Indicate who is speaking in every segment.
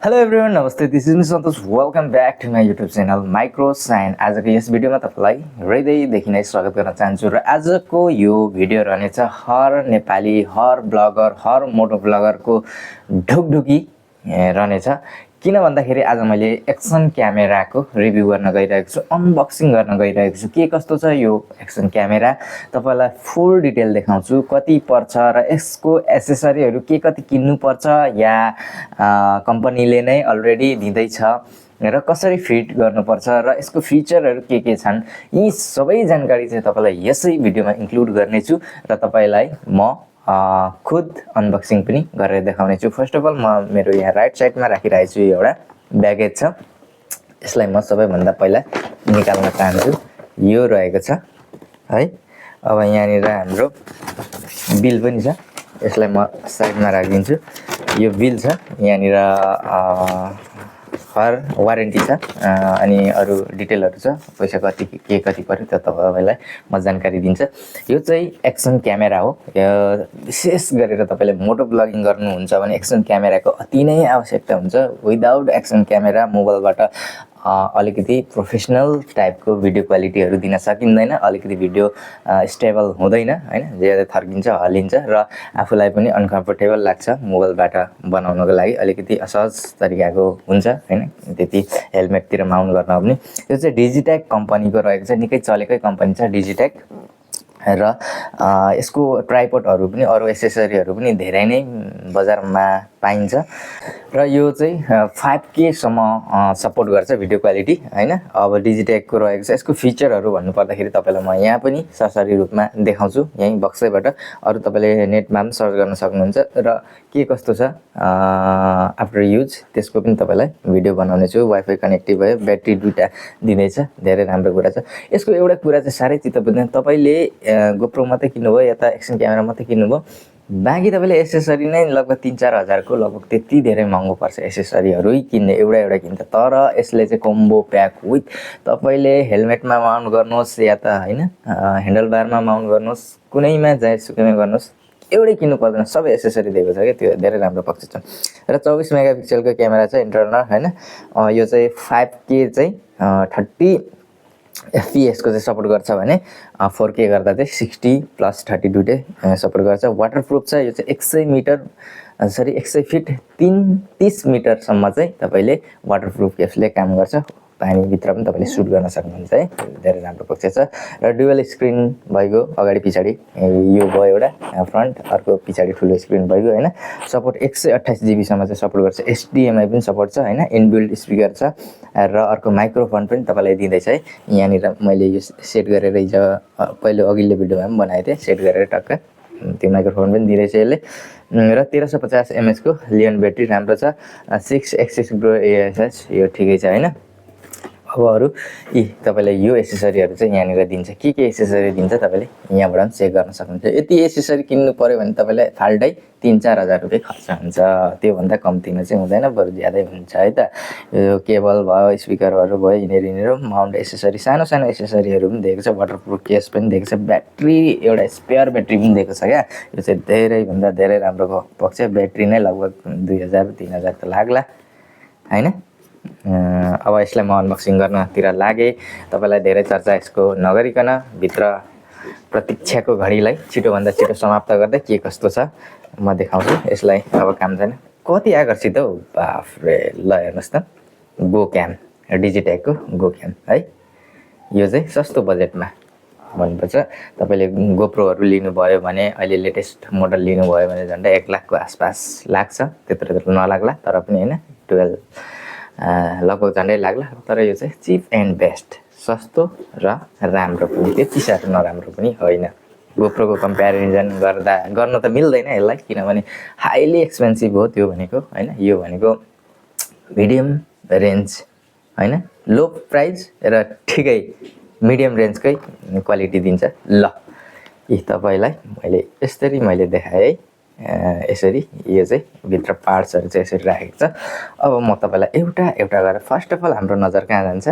Speaker 1: Hello everyone नमस्ते this is me Santosh welcome back to my YouTube channel micro sign. आजको यस भिडियोमा तपाईँलाई हृदयदेखि नै स्वागत गर्न चाहन्छु र आजको यो भिडियो रहनेछ हर नेपाली हर ब्लगर हर मोटो ब्लगरको ढुकढुकी रहनेछ। किन भन्दाखेरि आज मैले एक्सन क्यामेराको रिभ्यू गर्न गइरहेको छु, अनबक्सिङ गर्न गइरहेको छु। के कस्तो छ यो एक्सन क्यामेरा तपाईलाई फुल डिटेल देखाउँछु। कति पर्छ र यसको एसेसरीहरू के कति किन्नु पर्छ या कम्पनीले नै अलरेडी दिँदैछ र कसरी फिट गर्नुपर्छ र यसको फिचरहरू के छन्, यी सबै जानकारी चाहिँ तपाईलाई यसै भिडियोमा इन्क्लुड गर्नेछु र तपाईलाई म खुद अनबक्सिङ पनि गरेर देखाउने छु। फर्स्ट अफ अल म मेरो यहाँ राइट साइडमा राखिरहेको छु एउटा ब्यागेज छ, यसलाई म सबैभन्दा पहिला निकाल्न चाहन्छु। यो रहेको छ है। अब यहाँनिर हाम्रो बिल पनि छ, यसलाई म साइडमा राखिदिन्छु। यो बिल छ, यहाँनिर हर वारेन्टी छ अनि अरू डिटेलहरू छ, पैसा कति के कति पर्यो त्यो तपाईलाई म जानकारी दिन्छ। यो चाहिँ एक्सन क्यामेरा हो। विशेष गरेर तपाईले मोटो ब्लगिङ गर्नुहुन्छ भने एक्सन क्यामेराको अति नै आवश्यकता हुन्छ। विदाउट एक्सन क्यामेरा मोबाइलबाट अलिकति प्रोफेसनल टाइपको भिडियो क्वालिटीहरू दिन सकिँदैन, अलिकति भिडियो स्टेबल हुँदैन हैन, ज्यादा थर्किन्छ हल्लिन्छ र आफूलाई पनि अनकम्फर्टेबल लाग्छ मोबाइलबाट बनाउनको लागि, अलिकति असहज तरिकाको हुन्छ हैन, त्यति हेलमेटतिर माउन्ट गर्न पनि। यो चाहिँ डिजिटेक कम्पनीको रहेको छ, निकै चलेकै कम्पनी छ डिजिटेक र यसको ट्राइपोडहरू पनि अरू एसेसरीहरू पनि धेरै नै बजारमा पाइन्छ र यो चाहिँ 5K सम्म सपोर्ट गर्छ भिडियो क्वालिटी हैन। अब डिजिटेकको रहेको छ। यसको फिचरहरू भन्नु पर्दाखेरि तपाईलाई म यहाँ पनि सरसरी रूपमा देखाउँछु यही बक्सैबाट। अरू तपाईले नेटमा पनि सर्च गर्न सक्नुहुन्छ र के कस्तो छ आफ्टर युज त्यसको पनि तपाईलाई भिडियो बनाउने छु। वाइफाई कनेक्टिभ भयो, ब्याट्री दुईटा दिँदैछ, धेरै राम्रो कुरा छ। यसको एउटा कुरा चाहिँ साह्रै चित्त बुझ्दैन, तपाईले गोप्रो मात्रै किन्नुभयो या त एक्सन क्यामेरा मात्रै किन्नुभयो, बाँकी तपाईले एसेसरी नै लगभग 3-4 हजारको लगभग त्यति धेरै महँगो पर्छ एसेसरीहरू किन्ने एउटा किन्दा। तर यसले चाहिँ कम्बो प्याक विथ तपाईले हेलमेटमा माउन्ट गर्नुहोस् या त हैन ह्यान्डलबारमा माउन्ट गर्नुहोस्, कुनैमा जाय सुकैमा गर्नुहोस्, एउटै किन्नु पर्दैन, सबै एसेसरी दिएको छ के, त्यो धेरै राम्रो पक्ष छ। र 24 मेगापिक्सलको क्यामेरा छ इन्टरनल हैन। यो चाहिँ 5K चाहिँ 30 FPS को चाहिँ सपोर्ट गर्छ भने 4K गर्दा चाहिँ 60+30 सपोर्ट गर्छ। वाटरप्रुफ छ। यो चाहिँ 100 फिट 30 मिटरसम्म चाहिँ तपाईले वाटरप्रुफ केसले काम गर्छ। पानीभित्र पनि तपाईले सुट गर्न सक्नुहुन्छ है, धेरै राम्रो पक्ष छ। र डुअल स्क्रिन भएको अगाडि पछाडि यो भयो एउटा फ्रन्ट, अर्को पछाडि ठुलो स्क्रिन भएको हैन। सपोर्ट 128 GB सम्म चाहिँ सपोर्ट गर्छ। HDMI पनि सपोर्ट छ हैन, इनबिल्ट स्पिकर छ र अर्को माइक्रोफोन पनि तपाईलाई दिँदैछ है। यहाँनिर मैले यो सेट गरेर हिजो पहिले अघिल्लो भिडियोमा पनि बनाएको थिएँ, सेट गरेर टक्क त्यो माइक्रोफोन पनि दिँदैछ यसले। र 1350 mAh को लियोन ब्याट्री राम्रो छ। 6 एक्सिस ग्रो ASS यो ठिकै छ हैन। अब अरू यी तपाईलाई यो एसेसरीहरू चाहिँ यहाँनिर दिन्छ। के एसेसरी दिन्छ तपाईले यहाँबाट पनि चेक गर्न सक्नुहुन्छ। यति एसेसरी किन्नु पर्यो भने तपाईलाई फाल्टै 3-4 हजार रुपैयाँ खर्च हुन्छ, त्योभन्दा कम्तीमा चाहिँ हुँदैन, बरु ज्यादै हुन्छ है त। यो केबल भयो, स्पिकरहरू भयो, यिनीहरू माउन्ट एसेसरी सानो सानो एसेसरीहरू पनि दिएको छ। वाटरप्रुफ केस पनि दिएको छ। ब्याट्री एउटा स्पेयर ब्याट्री पनि दिएको छ क्या। यो चाहिँ धेरैभन्दा धेरै राम्रो पक्ष। ब्याट्री नै लगभग 2000-3000 त लाग्ला हैन। अब यसलाई म अनबक्सिङ गर्नतिर लागे। तपाईलाई धेरै चर्चा यसको नगरिकन भित्र प्रतीक्षाको घडीलाई छिटोभन्दा छिटो समाप्त गर्दै के कस्तो छ म देखाउँछु। यसलाई अब काम छैन, कति आकर्षित हौ बाफरे। ल हेर्नुहोस् त, गो क्याम, डिजिटेकको गो क्याम है। यो चाहिँ सस्तो बजेटमा भन्नुपर्छ। तपाईले गोप्रोहरू लिनुभयो भने, अहिले लेटेस्ट मोडल लिनुभयो भने झन्डै 1 लाखको आसपास लाग्छ, त्यत्रो नलाग्ला तर पनि हैन, 12 लगभग झन्डै लाग्ला। तर यो चाहिँ चिप एन्ड बेस्ट, सस्तो र राम्रो पनि, त्यति साह्रो नराम्रो पनि होइन। गोप्रोको कम्प्यारिजन गर्न त मिल्दैन यसलाई, किनभने हाइली एक्सपेन्सिभ हो त्यो भनेको हैन। यो भनेको मिडियम रेन्ज हैन, लो प्राइस र ठिकै मिडियम रेन्जकै क्वालिटी दिन्छ। ल यी तपाईलाई मैले देखाएँ है, यसरी यो चाहिँ भित्र पार्ट्सहरू चाहिँ यसरी राखेको छ। अब म तपाईलाई एउटा गरेर फर्स्ट अफ अल हाम्रो नजर कहाँ जान्छ,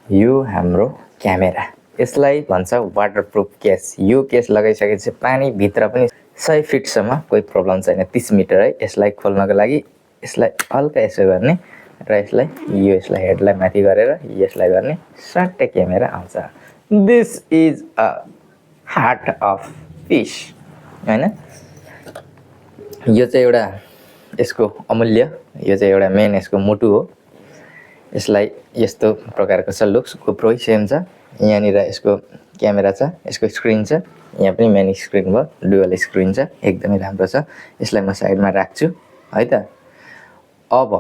Speaker 1: यो हाम्रो क्यामेरा, यसलाई भन्छ वाटरप्रुफ केस। यो केस लगाइसकेपछि पानी भित्र पनि 100 फिटसम्म कोही प्रब्लम छैन। 30 मिटर है। यसलाई खोल्नको लागि यसलाई हल्का यसो गर्ने र यसलाई हेडलाई माथि गरेर यसलाई गर्ने, सट्टै क्यामेरा आउँछ। This is a heart of fish हैन। यो चाहिँ एउटा यसको अमूल्य, यो चाहिँ एउटा मेन यसको मुटु हो। यसलाई यस्तो प्रकारको छ लुक्स। गोप्रो सेम छ। यहाँनिर यसको क्यामेरा छ, यसको स्क्रिन छ। यहाँ पनि मेन स्क्रिन भयो, डुअल स्क्रिन छ, एकदमै राम्रो छ। यसलाई म साइडमा राख्छु है त। अब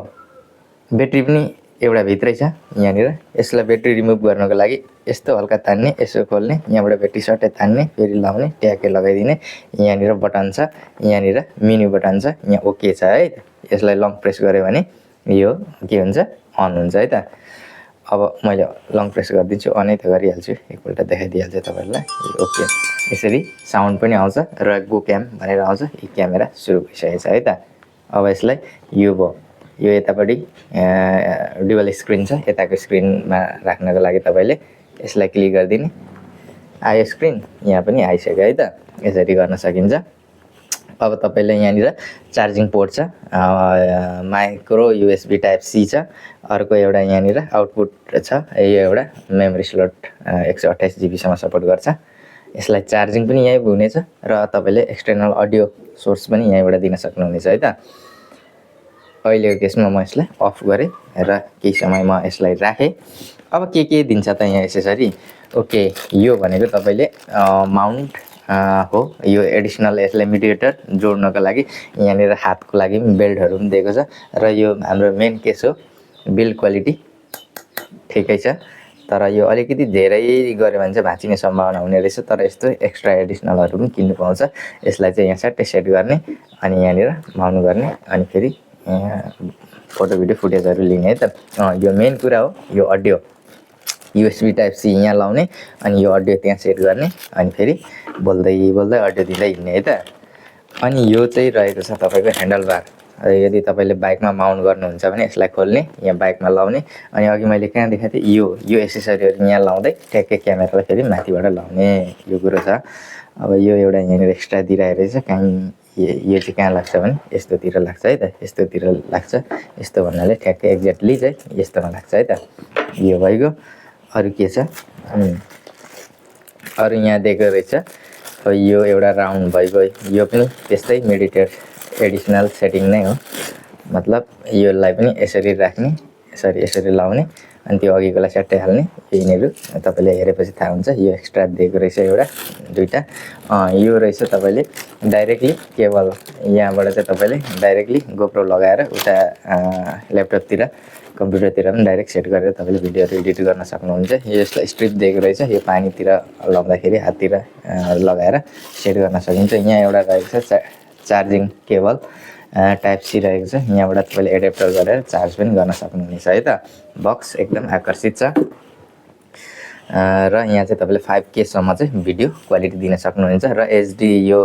Speaker 1: ब्याट्री पनि एउटा भित्रै छ यहाँनिर। यसलाई ब्याट्री रिमुभ गर्नको लागि यस्तो हल्का तान्ने, यसो खोल्ने, यहाँबाट ब्याट्री सट्टै तान्ने, फेरि लाउने, ट्याक्कै लगाइदिने। यहाँनिर बटन छ, यहाँनिर मेन्यु बटन छ, यहाँ ओके छ है। यसलाई लङ प्रेस गऱ्यो भने यो के हुन्छ, अन हुन्छ है त। अब मैले लङ प्रेस गरिदिन्छु, अनै त गरिहाल्छु, एकपल्ट देखाइदिइहाल्छु तपाईँहरूलाई। ओके, यसरी साउन्ड पनि आउँछ र गो क्याम भनेर आउँछ। यो क्यामेरा सुरु भइसकेको छ है त। अब यसलाई यो भयो, यो यतापट्टि डुअल स्क्रिन छ। यताको स्क्रिनमा राख्नको लागि तपाईँले यसलाई क्लिक गरिदिने, आयो स्क्रिन, यहाँ पनि आइसक्यो है त। यसरी गर्न सकिन्छ। अब तपाईँले यहाँनिर चार्जिङ पोर्ट छ, माइक्रो युएसबी टाइप सी छ, अर्को एउटा यहाँनिर आउटपुट छ। यो एउटा मेमोरी स्लट 128 जिबीसम्म सपोर्ट गर्छ। यसलाई चार्जिङ पनि यहीँ हुनेछ र तपाईँले एक्सटर्नल अडियो सोर्स पनि यहीँबाट दिन सक्नुहुनेछ है त। अहिलेको केसमा म यसलाई अफ गरेँ र केही समय म यसलाई राखेँ। अब के दिन्छ त यहाँ एसेसरी। ओके, यो भनेको तपाईँले माउन्ट हो। यो एडिसनल यसलाई मिडिएटर जोड्नको लागि यहाँनिर हातको लागि पनि बेल्टहरू पनि दिएको छ। र यो हाम्रो मेन केस हो, बिल्ड क्वालिटी ठिकै छ। तर यो अलिकति धेरै गऱ्यो भने चाहिँ भाँचिने सम्भावना हुने रहेछ। तर यस्तो एक्स्ट्रा एडिसनलहरू पनि किन्नु पाउँछ। यसलाई चाहिँ यहाँ सट्टै सेट गर्ने अनि यहाँनिर माउन्ट गर्ने अनि फेरि फोटो भिडियो फुटेजहरू लिने है त। यो मेन कुरा हो। यो अडियो युएसबी टाइप सी यहाँ लाउने अनि यो अडियो त्यहाँ सेट गर्ने अनि फेरि बोल्दै अडियो दिँदै हिँड्ने है त। अनि यो चाहिँ रहेको छ तपाईँको ह्यान्डल बार। यदि तपाईँले बाइकमा माउन्ट गर्नुहुन्छ भने यसलाई खोल्ने, यहाँ बाइकमा लाउने अनि अघि मैले कहाँ देखाएको थिएँ, यो एसेसरीहरू यहाँ लाउँदै ट्याक्कै क्यामेरालाई फेरि माथिबाट लाउने, यो कुरो छ। अब यो एउटा यहाँनिर एक्स्ट्रा दिइरहेको रहेछ। कहीँ यो चाहिँ कहाँ लाग्छ भने यस्तोतिर लाग्छ है त। यस्तोतिर लाग्छ। यस्तो भन्नाले ठ्याक्कै एक्ज्याक्टली चाहिँ यस्तोमा लाग्छ है त। यो भइगयो। अरू के छ, अरू यहाँ दिएको रहेछ। अब यो एउटा राउन्ड भइगयो। यो पनि त्यस्तै मेडिटेट एडिसनल सेटिङ नै हो। मतलब योलाई पनि यसरी राख्ने, यसरी लाउने अनि त्यो अघिकोलाई सट्टै हाल्ने। यिनीहरू तपाईँले हेरेपछि थाहा हुन्छ। यो एक्स्ट्रा दिएको रहेछ एउटा दुईटा। यो रहेछ तपाईँले डाइरेक्टली केबल यहाँबाट चाहिँ तपाईँले डाइरेक्टली गोप्रो लगाएर उता ल्यापटपतिर कम्प्युटरतिर पनि डाइरेक्ट सेट गरेर तपाईँले भिडियोहरू एडिट गर्न सक्नुहुन्छ। यसलाई स्ट्रिप दिएको रहेछ। यो पानीतिर लाउँदाखेरि हाततिर लगाएर सेट गर्न सकिन्छ। यहाँ एउटा रहेको छ चार्जिङ केबल टाइप सी रहेको छ। यहाँबाट तपाईँले एडेप्टर गरेर चार्ज पनि गर्न सक्नुहुनेछ है त। बक्स एकदम आकर्षित छ र यहाँ चाहिँ तपाईँले 5K सम्म चाहिँ भिडियो क्वालिटी दिन सक्नुहुन्छ र एचडी यो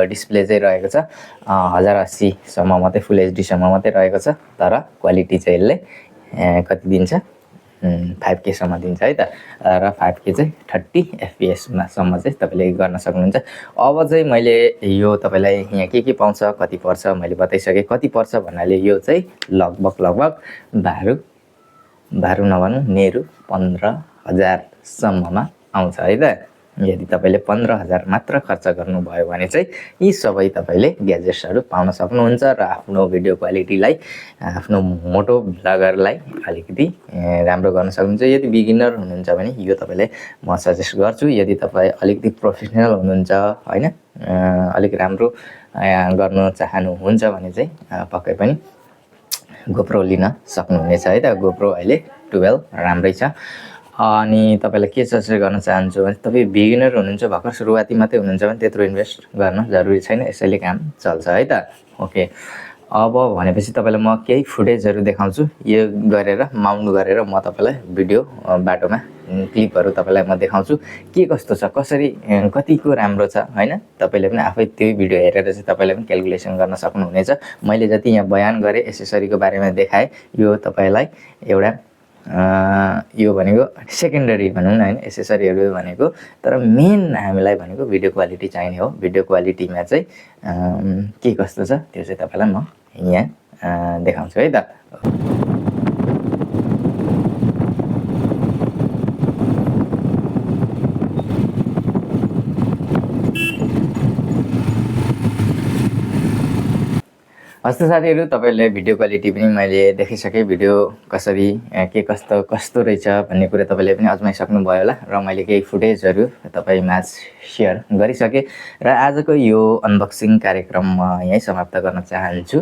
Speaker 1: डिस्प्ले चाहिँ रहेको छ 1080 सम्म मात्रै, फुल एचडी सम्म मात्रै रहेको छ। तर क्वालिटी चाहिँ यसले कति दिन्छ, 5K सम्म दिन्छ है त। र 5K चाहिँ 30 FPS सम्म चाहिँ तपाईँले गर्न सक्नुहुन्छ। अब चाहिँ मैले यो तपाईँलाई यहाँ के पाउँछ, कति पर्छ मैले बताइसकेँ। कति पर्छ भन्नाले यो चाहिँ लगभग भारू नभनौँ नेहरू 15,000 सम्ममा आउँछ है त। यदि तपाईँले 15,000 मात्र खर्च गर्नुभयो भने चाहिँ यी सबै तपाईँले ग्याजेट्सहरू पाउन सक्नुहुन्छ र आफ्नो भिडियो क्वालिटीलाई, आफ्नो मोटो भ्लगरलाई अलिकति राम्रो गर्न सक्नुहुन्छ। यदि बिगिनर हुनुहुन्छ भने यो तपाईँलाई म सजेस्ट गर्छु। यदि तपाईँ अलिकति प्रोफेसनल हुनुहुन्छ होइन, अलिक राम्रो गर्न चाहनुहुन्छ भने चाहिँ पक्कै पनि गोप्रो लिन सक्नुहुनेछ है त। गोप्रो अहिले 12 राम्रै छ। अनि तपाईँलाई के सजेस्ट गर्न चाहन्छु भने तपाईँ बिगिनर हुनुहुन्छ, भर्खर सुरुवाती मात्रै हुनुहुन्छ भने त्यत्रो इन्भेस्ट गर्न जरुरी छैन, यसैले काम चल्छ है त। ओके, अब भनेपछि तपाईँलाई म केही फुटेजहरू देखाउँछु। यो गरेर माउन्ट गरेर म तपाईँलाई भिडियो बाटोमा क्लिपहरू तपाईँलाई म देखाउँछु के कस्तो छ, कसरी कतिको राम्रो छ होइन। तपाईँले पनि आफै त्यही भिडियो हेरेर चाहिँ तपाईँले पनि क्यालकुलेसन गर्न सक्नुहुनेछ। मैले जति यहाँ बयान गरेँ एसेसरीको बारेमा देखाएँ, यो तपाईँलाई एउटा यो भनेको सेकेन्डरी भनौँ न हैन, एसेसरीहरू भनेको। तर मेन हामीलाई भनेको भिडियो क्वालिटी चाहिने हो। भिडियो क्वालिटीमा चाहिँ के कस्तो छ त्यो चाहिँ तपाईलाई म यहाँ देखाउँछु है त। हस्त साथीहरू, तपाईहरुले भिडियो क्वालिटी पनि मैले देखिसकेँ। भिडियो कसरी के कस्तो रहेछ भन्ने कुरा तपाईले पनि अजमाइसक्नु भयो होला र मैले केही फुटेजहरू तपाईमाझ शेयर गरिसकेँ र आजको यो अनबक्सिङ कार्यक्रम म यही समाप्त गर्न चाहन्छु।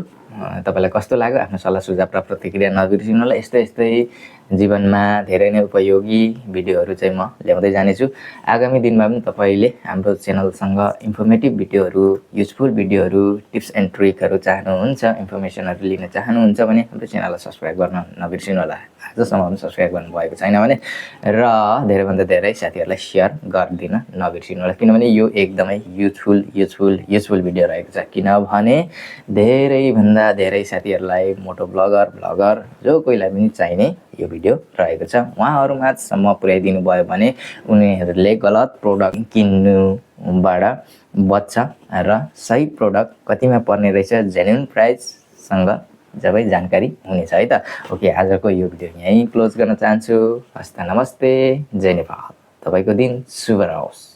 Speaker 1: तपाईलाई कस्तो लाग्यो आफ्नो सल्लाह सुझाव र प्रतिक्रिया नबिर्सिनु होला। यस्तै जीवनमा धेरै नै उपयोगी भिडियोहरू चाहिँ म ल्याउँदै जानेछु। आगामी दिनमा पनि तपाईले हाम्रो च्यानलसँग इन्फर्मेटिभ भिडियोहरू, युजफुल भिडियोहरू, टिप्स एन्ड ट्रिकहरू चाहनुहुन्छ, इन्फर्मेसनहरू लिन चाहनुहुन्छ भने हाम्रो च्यानललाई सब्स्क्राइब गर्न नबिर्सिनु होला। आजसम्म पनि सब्स्क्राइब गर्नु भएको छैन भने र धेरैभन्दा धेरै साथीहरूलाई सेयर गरिदिन नबिर्सिनु होला, किनभने यो एकदमै युजफुल भिडियो रहेको छ। किनभने धेरैभन्दा धेरै साथीहरूलाई मोटो ब्लगर जो कोहीलाई पनि चाहिने यो भिडियो रहेको छ। उहाँहरूमाझसम्म पुर्याइदिनु भयो भने उनीहरूले गलत प्रोडक्ट किन्नुबाट बच्छ र सही प्रोडक्ट कतिमा पर्ने रहेछ जेन्युन प्राइससँग जबै जानकारी हुनेछ है त। ओके, आजको यो भिडियो यहीँ क्लोज गर्न चाहन्छु। हस्त नमस्ते, जय नेपाल। तपाईको दिन शुभ रहोस्।